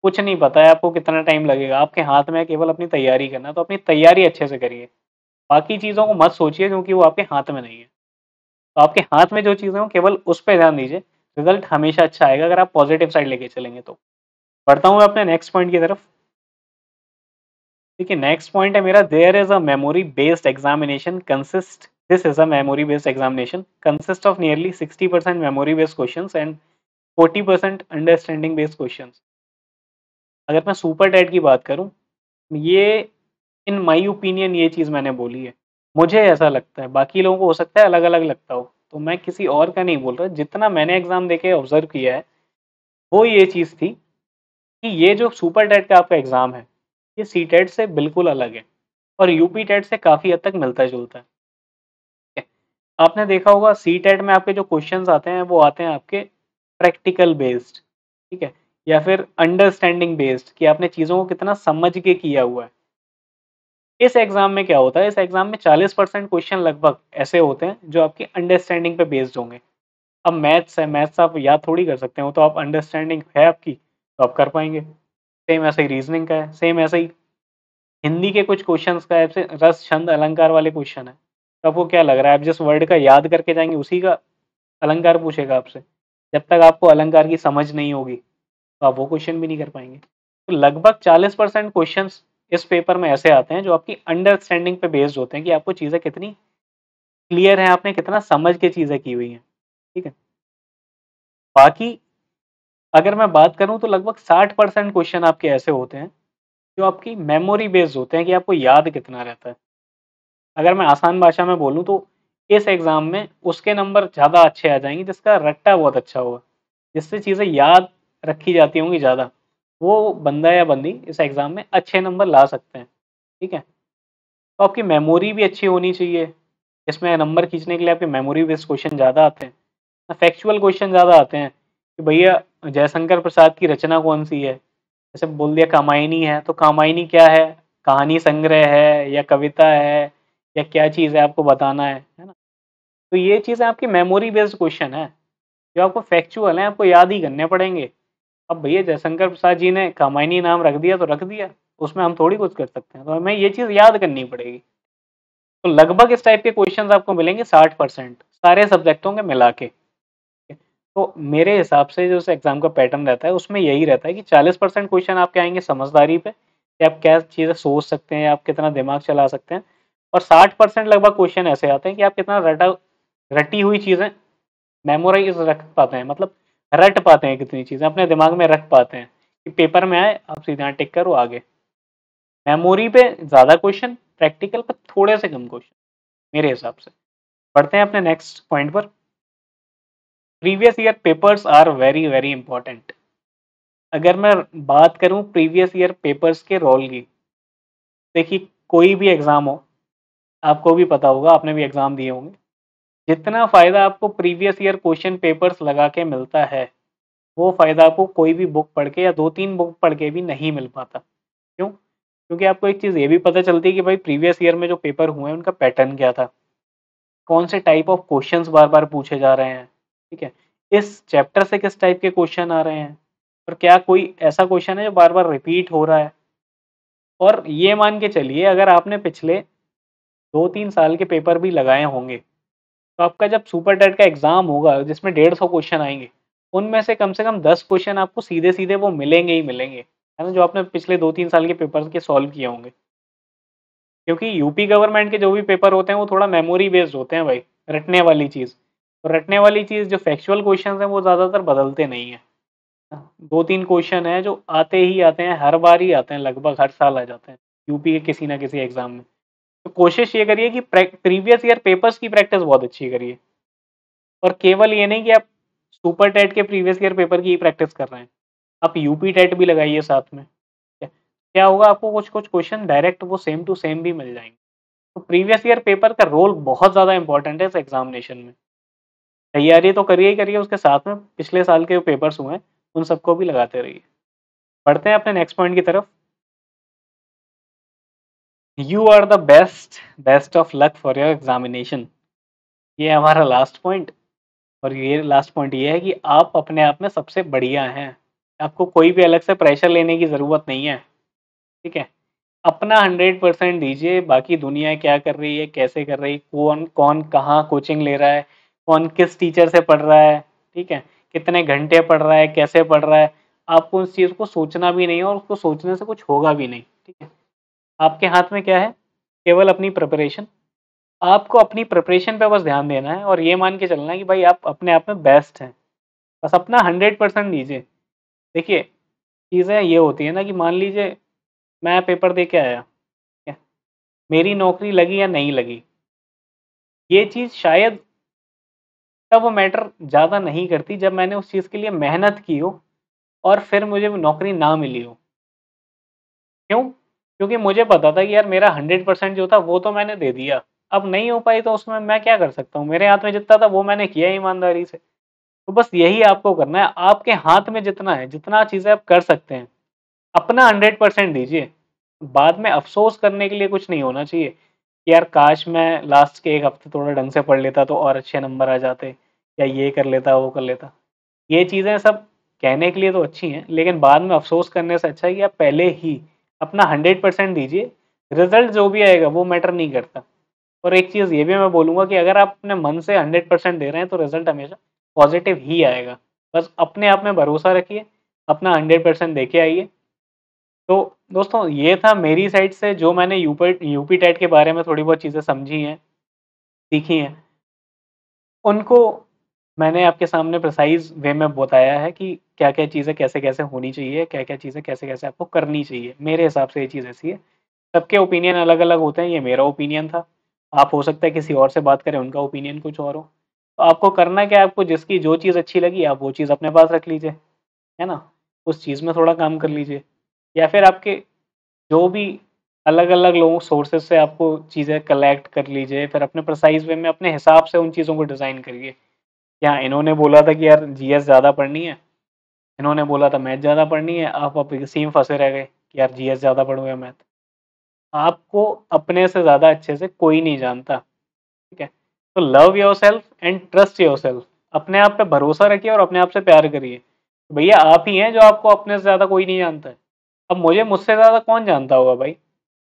S1: कुछ नहीं पता है आपको कितना टाइम लगेगा, आपके हाथ में है केवल अपनी तैयारी करना, तो अपनी तैयारी अच्छे से करिए। बाकी चीज़ों को मत सोचिए क्योंकि वो आपके हाथ में नहीं है। तो आपके हाथ में जो चीज़ें हो केवल उस पर ध्यान दीजिए, रिजल्ट हमेशा अच्छा आएगा अगर आप पॉजिटिव साइड लेके चलेंगे तो। बढ़ता हूँ मैं अपने नेक्स्ट पॉइंट की तरफ। देखिए नेक्स्ट पॉइंट है मेरा, there is a memory based examination consist, this is a memory based examination consist of nearly 60% memory based questions and 40% understanding based questions. अगर मैं सुपर टेट की बात करूं, ये इन माय ओपिनियन ये चीज़ मैंने बोली है, मुझे ऐसा लगता है, बाकी लोगों को हो सकता है अलग अलग लगता हो, तो मैं किसी और का नहीं बोल रहा, जितना मैंने एग्जाम देके ऑब्जर्व किया है वो ये चीज़ थी कि ये जो सुपर टेट का आपका एग्जाम है, ये सी टेट से बिल्कुल अलग है और यूपी टेट से काफ़ी हद तक मिलता जुलता है। ठीक है? आपने देखा होगा सी टेट में आपके जो क्वेश्चंस आते हैं वो आते हैं आपके प्रैक्टिकल बेस्ड, ठीक है, या फिर अंडरस्टैंडिंग बेस्ड कि आपने चीज़ों को कितना समझ के किया हुआ है। इस एग्जाम में क्या होता है, इस एग्जाम में 40% क्वेश्चन लगभग ऐसे होते हैं जो आपकी अंडरस्टैंडिंग पे बेस्ड होंगे। अब मैथ्स है, मैथ्स आप याद थोड़ी कर सकते हो, तो आप अंडरस्टैंडिंग है आपकी तो आप कर पाएंगे। सेम ऐसे ही रीजनिंग का है, सेम ऐसे ही हिंदी के कुछ क्वेश्चंस का ऐसे रस छंद अलंकार वाले क्वेश्चन है, तो आपको क्या लग रहा है आप जिस वर्ड का याद करके जाएंगे उसी का अलंकार पूछेगा आपसे। जब तक आपको अलंकार की समझ नहीं होगी तो आप वो क्वेश्चन भी नहीं कर पाएंगे। तो लगभग 40% क्वेश्चंस इस पेपर में ऐसे आते हैं जो आपकी अंडरस्टैंडिंग पे बेस्ड होते हैं कि आपको चीज़ें कितनी क्लियर हैं, आपने कितना समझ के चीज़ें की हुई हैं, ठीक है। बाकी अगर मैं बात करूँ तो लगभग 60% क्वेश्चन आपके ऐसे होते हैं जो आपकी मेमोरी बेस्ड होते हैं कि आपको याद कितना रहता है। अगर मैं आसान भाषा में बोलूँ तो इस एग्ज़ाम में उसके नंबर ज़्यादा अच्छे आ जाएँगे जिसका रट्टा बहुत अच्छा होगा, जिससे चीज़ें याद रखी जाती होंगी ज़्यादा। वो बंदा या बंदी इस एग्ज़ाम में अच्छे नंबर ला सकते हैं, ठीक है। तो आपकी मेमोरी भी अच्छी होनी चाहिए, इसमें नंबर खींचने के लिए आपके मेमोरी बेस्ड क्वेश्चन ज़्यादा आते हैं। फैक्चुअल क्वेश्चन ज़्यादा आते हैं कि भैया जयशंकर प्रसाद की रचना कौन-सी है? जैसे बोल दिया कामायनी है, तो कामायनी क्या है? कहानी संग्रह है या कविता है या क्या चीज़ है आपको बताना है ना? तो ये चीज़ें आपकी मेमोरी बेस्ड क्वेश्चन है, जो आपको फैक्चुअल हैं, आपको याद ही करने पड़ेंगे। अब भैया जयशंकर प्रसाद जी ने कामायनी नाम रख दिया तो रख दिया, उसमें हम थोड़ी कुछ कर सकते हैं, तो हमें ये चीज़ याद करनी पड़ेगी। तो लगभग इस टाइप के क्वेश्चंस आपको मिलेंगे 60% सारे सब्जेक्टों के मिला के। तो मेरे हिसाब से जो उस एग्जाम का पैटर्न रहता है उसमें यही रहता है कि 40% क्वेश्चन आपके आएंगे समझदारी पे कि आप क्या चीज़ें सोच सकते हैं, आप कितना दिमाग चला सकते हैं, और 60% लगभग क्वेश्चन ऐसे आते हैं कि आप कितना रटी हुई चीज़ें मेमोराइज रख पाते हैं, मतलब रट पाते हैं, कितनी चीज़ें अपने दिमाग में रख पाते हैं कि पेपर में आए आप सीधा टिक करो आगे। मेमोरी पे ज़्यादा क्वेश्चन, प्रैक्टिकल पे थोड़े से कम क्वेश्चन मेरे हिसाब से। बढ़ते हैं अपने नेक्स्ट पॉइंट पर। Previous year papers are very very important. अगर मैं बात करूं प्रीवियस ईयर पेपर्स के रोल की, देखिए कोई भी एग्जाम हो, आपको भी पता होगा, आपने भी एग्जाम दिए होंगे, जितना फायदा आपको प्रीवियस ईयर क्वेश्चन पेपर्स लगा के मिलता है, वो फायदा आपको कोई भी बुक पढ़ के या 2-3 बुक पढ़ के भी नहीं मिल पाता। क्यों? क्योंकि आपको एक चीज़ ये भी पता चलती है कि भाई प्रीवियस ईयर में जो पेपर हुए हैं उनका पैटर्न क्या था, कौन से टाइप ऑफ क्वेश्चंस बार बार पूछे जा रहे हैं, ठीक है, इस चैप्टर से किस टाइप के क्वेश्चन आ रहे हैं, और क्या कोई ऐसा क्वेश्चन है जो बार बार रिपीट हो रहा है। और ये मान के चलिए अगर आपने पिछले 2-3 साल के पेपर भी लगाए होंगे, तो आपका जब सुपर टेट का एग्जाम होगा जिसमें 150 क्वेश्चन आएंगे, उनमें से कम 10 क्वेश्चन आपको सीधे सीधे वो मिलेंगे ही मिलेंगे, है ना, जो आपने पिछले 2-3 साल के पेपर के सॉल्व किए होंगे। क्योंकि यूपी गवर्नमेंट के जो भी पेपर होते हैं वो थोड़ा मेमोरी बेस्ड होते हैं भाई, रटने वाली चीज़। तो रटने वाली चीज़ जो फैक्चुअल क्वेश्चन हैं वो ज़्यादातर बदलते नहीं है। 2-3 क्वेश्चन है जो आते ही आते हैं, हर बार ही आते हैं, लगभग हर साल आ जाते हैं यूपी के किसी ना किसी एग्जाम में। तो कोशिश ये करिए कि प्रीवियस ईयर पेपर्स की प्रैक्टिस बहुत अच्छी करिए, और केवल ये नहीं कि आप सुपर टेट के प्रीवियस ईयर पेपर की ही प्रैक्टिस कर रहे हैं, आप यूपी टेट भी लगाइए साथ में। क्या होगा, आपको कुछ कुछ क्वेश्चन डायरेक्ट वो सेम टू सेम भी मिल जाएंगे। तो प्रीवियस ईयर पेपर का रोल बहुत ज़्यादा इंपॉर्टेंट है इस एग्जामिनेशन में। तैयारी तो करिए ही करिए, उसके साथ में पिछले साल के जो पेपर्स हुए हैं उन सबको भी लगाते रहिए। बढ़ते हैं अपने नेक्स्ट पॉइंट की तरफ। You are the best, best of luck for your examination. ये है हमारा लास्ट पॉइंट। और ये लास्ट पॉइंट ये है कि आप अपने आप में सबसे बढ़िया हैं, आपको कोई भी अलग से प्रेशर लेने की ज़रूरत नहीं है, ठीक है। अपना 100% दीजिए, बाकी दुनिया क्या कर रही है, कैसे कर रही है, कौन कौन कहाँ कोचिंग ले रहा है, कौन किस टीचर से पढ़ रहा है, ठीक है, कितने घंटे पढ़ रहा है, कैसे पढ़ रहा है, आपको उस चीज़ को सोचना भी नहीं है और उसको सोचने से कुछ होगा भी नहीं, ठीक है। आपके हाथ में क्या है, केवल अपनी प्रिपरेशन। आपको अपनी प्रिपरेशन पे बस ध्यान देना है और ये मान के चलना है कि भाई आप अपने आप में बेस्ट हैं, बस अपना 100% दीजिए। देखिए चीज़ें ये होती है ना कि मान लीजिए मैं पेपर दे के आया, ठीक है, मेरी नौकरी लगी या नहीं लगी, ये चीज़ शायद तब मैटर ज़्यादा नहीं करती जब मैंने उस चीज़ के लिए मेहनत की हो और फिर मुझे वो नौकरी ना मिली हो। क्यों? क्योंकि मुझे पता था कि यार मेरा 100% जो था वो तो मैंने दे दिया, अब नहीं हो पाई तो उसमें मैं क्या कर सकता हूँ, मेरे हाथ में जितना था वो मैंने किया ईमानदारी से। तो बस यही आपको करना है, आपके हाथ में जितना है, जितना चीज़ें आप कर सकते हैं, अपना 100% दीजिए। बाद में अफ़सोस करने के लिए कुछ नहीं होना चाहिए कि यार काश मैं लास्ट के 1 हफ़्ते थोड़ा ढंग से पढ़ लेता तो और अच्छे नंबर आ जाते, या ये कर लेता, वो कर लेता। ये चीज़ें सब कहने के लिए तो अच्छी हैं, लेकिन बाद में अफ़सोस करने से अच्छा है कि आप पहले ही अपना 100% दीजिए, रिज़ल्ट जो भी आएगा वो मैटर नहीं करता। और एक चीज़ ये भी मैं बोलूँगा कि अगर आप अपने मन से 100% दे रहे हैं तो रिज़ल्ट हमेशा पॉज़िटिव ही आएगा। बस अपने आप में भरोसा रखिए, अपना 100% दे के आइए, तो दोस्तों ये था मेरी साइड से जो मैंने यूपी टेट के बारे में थोड़ी बहुत चीज़ें समझी हैं, सीखी हैं। उनको मैंने आपके सामने प्रिसाइज़ वे में बताया है कि क्या-क्या चीज़ें कैसे-कैसे होनी चाहिए, क्या-क्या चीज़ें कैसे-कैसे आपको करनी चाहिए। मेरे हिसाब से ये चीज़ ऐसी है। सबके ओपिनियन अलग-अलग होते हैं, ये मेरा ओपिनियन था। आप हो सकता है किसी और से बात करें, उनका ओपिनियन कुछ और हो। तो आपको करना क्या है, आपको जिसकी जो चीज़ अच्छी लगी, आप वो चीज़ अपने पास रख लीजिए, है ना? उस चीज़ में थोड़ा काम कर लीजिए। या फिर आपके जो भी अलग-अलग लोगों सोर्सेज़ से आपको चीज़ें कलेक्ट कर लीजिए, फिर अपने प्रिसाइज़ वे में अपने हिसाब से उन चीज़ों को डिज़ाइन करिए। या इन्होंने बोला था कि यार जीएस ज़्यादा पढ़नी है, इन्होंने बोला था मैथ ज़्यादा पढ़नी है, आप अब इसी में फँसे रह गए कि यार जीएस ज़्यादा पढ़ो या मैथ। आपको अपने से ज़्यादा अच्छे से कोई नहीं जानता, ठीक है? तो love yourself and trust yourself. अपने आप पे भरोसा रखिए और अपने आप से प्यार करिए। भैया आप ही हैं जो आपको अपने से ज़्यादा कोई नहीं जानता है। अब मुझसे ज़्यादा कौन जानता होगा भाई?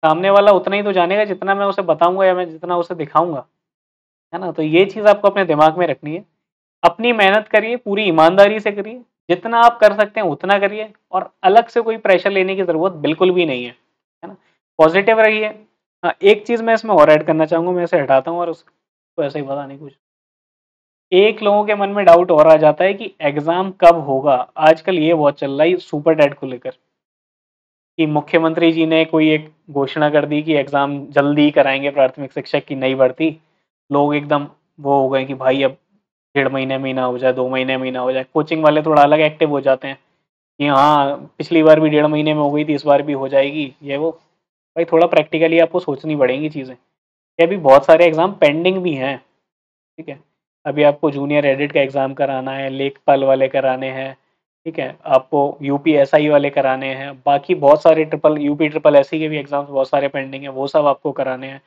S1: सामने वाला उतना ही तो जानेगा जितना मैं उसे बताऊँगा या मैं जितना उसे दिखाऊँगा, है ना? तो ये चीज़ आपको अपने दिमाग में रखनी है। अपनी मेहनत करिए, पूरी ईमानदारी से करिए, जितना आप कर सकते हैं उतना करिए और अलग से कोई प्रेशर लेने की ज़रूरत बिल्कुल भी नहीं है ना? पॉजिटिव रहिए। हाँ, एक चीज़ मैं इसमें और ऐड करना चाहूँगा, मैं इसे हटाता हूँ और उसको ऐसे ही पता नहीं कुछ। एक लोगों के मन में डाउट और आ जाता है कि एग्ज़ाम कब होगा? आजकल ये बहुत चल रहा है सुपर टेट को लेकर कि मुख्यमंत्री जी ने कोई एक घोषणा कर दी कि एग्ज़ाम जल्दी कराएँगे प्राथमिक शिक्षक की नई भर्ती। लोग एकदम वो हो गए कि भाई अब 1.5 महीने में ही ना हो जाए, 2 महीने में ही ना हो जाए। कोचिंग वाले थोड़ा अलग एक्टिव हो जाते हैं कि हाँ, पिछली बार भी 1.5 महीने में हो गई थी, इस बार भी हो जाएगी, ये वो। भाई थोड़ा प्रैक्टिकली आपको सोचनी पड़ेंगी चीज़ें। ये अभी बहुत सारे एग्ज़ाम पेंडिंग भी हैं, ठीक है? अभी आपको जूनियर एडिट का एग्ज़ाम कराना है, लेखपाल वाले कराने हैं, ठीक है? आपको यूपीएसआई वाले कराने हैं, बाकी बहुत सारे यूपी ट्रिपल एससी के भी एग्ज़ाम्स बहुत सारे पेंडिंग हैं, वो सब आपको कराने हैं।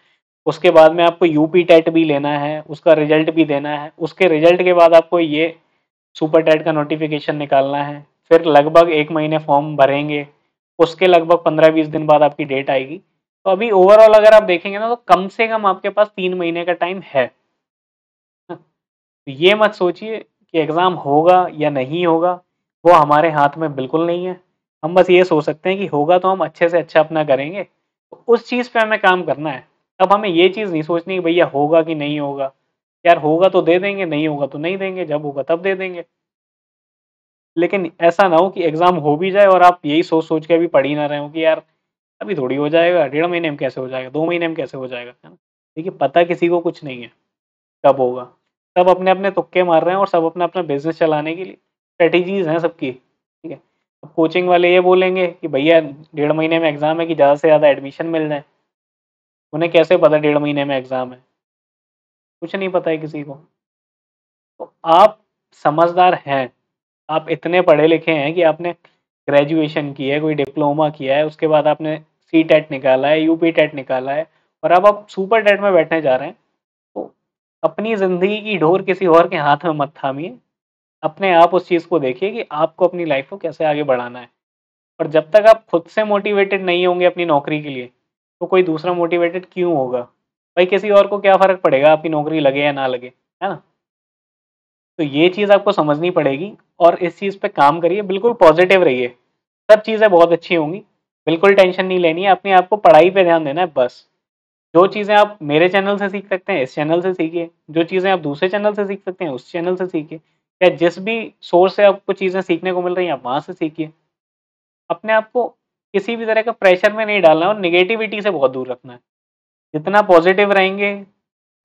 S1: उसके बाद में आपको यूपी टेट भी लेना है, उसका रिजल्ट भी देना है। उसके रिजल्ट के बाद आपको ये सुपर टेट का नोटिफिकेशन निकालना है। फिर लगभग 1 महीने फॉर्म भरेंगे, उसके लगभग 15-20 दिन बाद आपकी डेट आएगी। तो अभी ओवरऑल अगर आप देखेंगे ना तो कम से कम आपके पास 3 महीने का टाइम है। तो ये मत सोचिए कि एग्ज़ाम होगा या नहीं होगा, वो हमारे हाथ में बिल्कुल नहीं है। हम बस ये सोच सकते हैं कि होगा तो हम अच्छे से अच्छा अपना करेंगे, तो उस चीज़ पे हमें काम करना है। अब हमें ये चीज़ नहीं सोचनी कि भैया होगा कि नहीं होगा, यार होगा तो दे देंगे, नहीं होगा तो नहीं देंगे, जब होगा तब दे देंगे। लेकिन ऐसा ना हो कि एग्ज़ाम हो भी जाए और आप यही सोच-सोच के अभी पढ़ ही ना रहे हो कि यार अभी थोड़ी हो जाएगा, 1.5 महीने में कैसे हो जाएगा, 2 महीने में कैसे हो जाएगा, है ना? देखिए पता किसी को कुछ नहीं है, कब होगा। सब अपने-अपने तुक्के मार रहे हैं और सब अपना-अपना बिज़नेस चलाने के लिए स्ट्रैटेजीज़ हैं सबकी, ठीक है? अब कोचिंग वाले ये बोलेंगे कि भैया 1.5 महीने में एग्ज़ाम है कि ज़्यादा से ज़्यादा एडमिशन मिल जाए। उन्हें कैसे पता 1.5 महीने में एग्ज़ाम है? कुछ नहीं पता है किसी को। तो आप समझदार हैं, आप इतने पढ़े लिखे हैं कि आपने ग्रेजुएशन की है, कोई डिप्लोमा किया है, उसके बाद आपने सीटेट निकाला है, यूपी टेट निकाला है और अब आप सुपर टेट में बैठने जा रहे हैं। तो अपनी ज़िंदगी की डोर किसी और के हाथ में मत थामिए। अपने आप उस चीज़ को देखिए कि आपको अपनी लाइफ़ को कैसे आगे बढ़ाना है। और जब तक आप खुद से मोटिवेटेड नहीं होंगे अपनी नौकरी के लिए, तो कोई दूसरा मोटिवेटेड क्यों होगा? भाई किसी और को क्या फ़र्क पड़ेगा आपकी नौकरी लगे या ना लगे, है ना? तो ये चीज़ आपको समझनी पड़ेगी और इस चीज़ पे काम करिए, बिल्कुल पॉज़िटिव रहिए। सब चीज़ें बहुत अच्छी होंगी, बिल्कुल टेंशन नहीं लेनी है, अपने आप को पढ़ाई पे ध्यान देना है बस। जो चीज़ें आप मेरे चैनल से सीख सकते हैं, इस चैनल से सीखिए। जो चीज़ें आप दूसरे चैनल से सीख सकते हैं, उस चैनल से सीखिए। या जिस भी सोर्स से आपको चीज़ें सीखने को मिल रही हैं, आप वहाँ से सीखिए। अपने आप को किसी भी तरह का प्रेशर में नहीं डालना है और नेगेटिविटी से बहुत दूर रखना है। जितना पॉज़िटिव रहेंगे,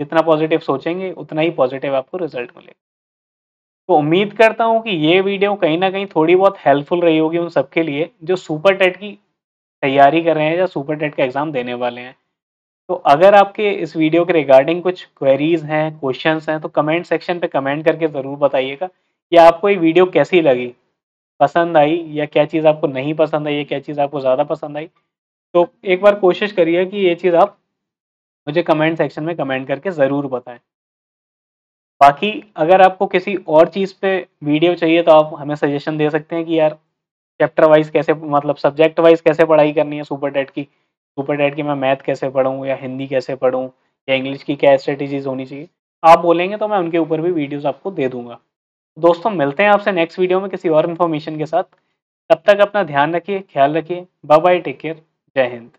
S1: जितना पॉज़िटिव सोचेंगे, उतना ही पॉज़िटिव आपको रिज़ल्ट मिलेगा। तो उम्मीद करता हूँ कि ये वीडियो कहीं न कहीं थोड़ी बहुत हेल्पफुल रही होगी उन सबके लिए, जो सुपर टेट की तैयारी कर रहे हैं या सुपर टेट का एग्ज़ाम देने वाले हैं। तो अगर आपके इस वीडियो के रिगार्डिंग कुछ क्वेरीज़ हैं, क्वेश्चन्स हैं, तो कमेंट सेक्शन पे कमेंट करके ज़रूर बताइएगा कि आपको ये वीडियो कैसी लगी? पसंद आई या क्या चीज़ आपको नहीं पसंद आई या क्या चीज़ आपको ज़्यादा पसंद आई? तो एक बार कोशिश करिए कि ये चीज़ आप मुझे कमेंट सेक्शन में कमेंट करके ज़रूर बताएँ। बाकी अगर आपको किसी और चीज़ पे वीडियो चाहिए तो आप हमें सजेशन दे सकते हैं कि यार चैप्टर वाइज़ कैसे मतलब सब्जेक्ट वाइज़ कैसे पढ़ाई करनी है सुपर टेट की? सुपर टेट की मैं मैथ कैसे पढूँ या हिंदी कैसे पढूँ या इंग्लिश की क्या स्ट्रैटेजीज़ होनी चाहिए? आप बोलेंगे तो मैं उनके ऊपर भी वीडियोज़ आपको दे दूँगा। दोस्तों मिलते हैं आपसे नेक्स्ट वीडियो में किसी और इन्फॉर्मेशन के साथ। तब तक अपना ध्यान रखिए, ख्याल रखिए। बाय बाय, टेक केयर, जय हिंद।